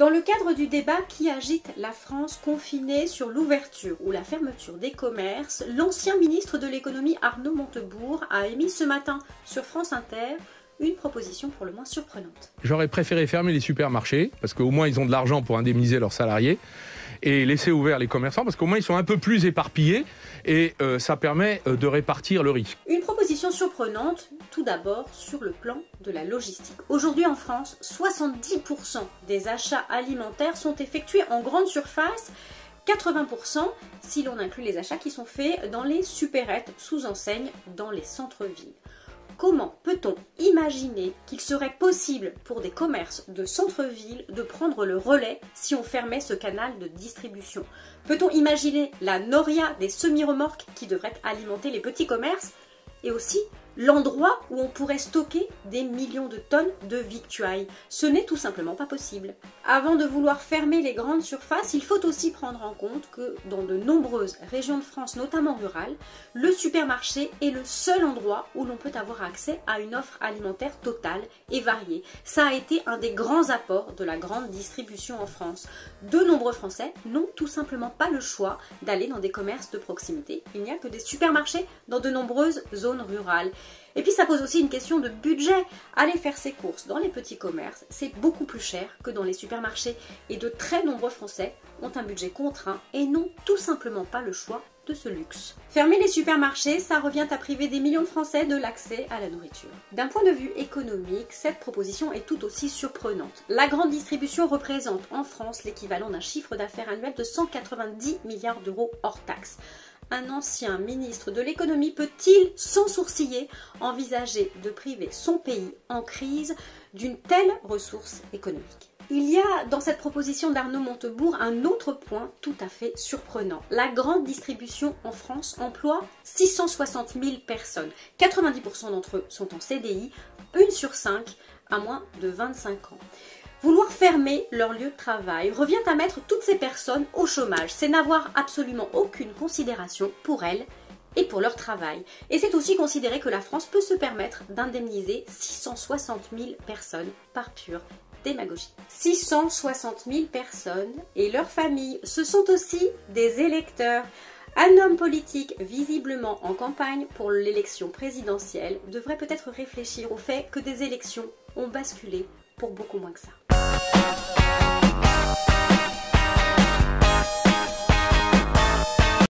Dans le cadre du débat qui agite la France confinée sur l'ouverture ou la fermeture des commerces, l'ancien ministre de l'économie Arnaud Montebourg a émis ce matin sur France Inter une proposition pour le moins surprenante. J'aurais préféré fermer les supermarchés, parce qu'au moins ils ont de l'argent pour indemniser leurs salariés, et laisser ouverts les commerçants, parce qu'au moins ils sont un peu plus éparpillés, et ça permet de répartir le risque. Une proposition surprenante, tout d'abord sur le plan de la logistique. Aujourd'hui en France, 70% des achats alimentaires sont effectués en grande surface, 80% si l'on inclut les achats qui sont faits dans les supérettes sous enseigne dans les centres-villes. Comment peut-on imaginer qu'il serait possible pour des commerces de centre-ville de prendre le relais si on fermait ce canal de distribution? Peut-on imaginer la noria des semi-remorques qui devraient alimenter les petits commerces et aussi l'endroit où on pourrait stocker des millions de tonnes de victuailles? Ce n'est tout simplement pas possible. Avant de vouloir fermer les grandes surfaces, il faut aussi prendre en compte que dans de nombreuses régions de France, notamment rurales, le supermarché est le seul endroit où l'on peut avoir accès à une offre alimentaire totale et variée. Ça a été un des grands apports de la grande distribution en France. De nombreux Français n'ont tout simplement pas le choix d'aller dans des commerces de proximité. Il n'y a que des supermarchés dans de nombreuses zones rurales. Et puis ça pose aussi une question de budget. Aller faire ses courses dans les petits commerces, c'est beaucoup plus cher que dans les supermarchés. Et de très nombreux Français ont un budget contraint et n'ont tout simplement pas le choix de ce luxe. Fermer les supermarchés, ça revient à priver des millions de Français de l'accès à la nourriture. D'un point de vue économique, cette proposition est tout aussi surprenante. La grande distribution représente en France l'équivalent d'un chiffre d'affaires annuel de 190 milliards d'euros hors taxes. Un ancien ministre de l'économie peut-il, sans sourciller, envisager de priver son pays en crise d'une telle ressource économique? Il y a dans cette proposition d'Arnaud Montebourg un autre point tout à fait surprenant. La grande distribution en France emploie 660 000 personnes. 90% d'entre eux sont en CDI, 1 sur 5 à moins de 25 ans. Vouloir fermer leur lieu de travail revient à mettre toutes ces personnes au chômage. C'est n'avoir absolument aucune considération pour elles et pour leur travail. Et c'est aussi considérer que la France peut se permettre d'indemniser 660 000 personnes par pure démagogie. 660 000 personnes et leurs familles, ce sont aussi des électeurs. Un homme politique visiblement en campagne pour l'élection présidentielle devrait peut-être réfléchir au fait que des élections ont basculé pour beaucoup moins que ça.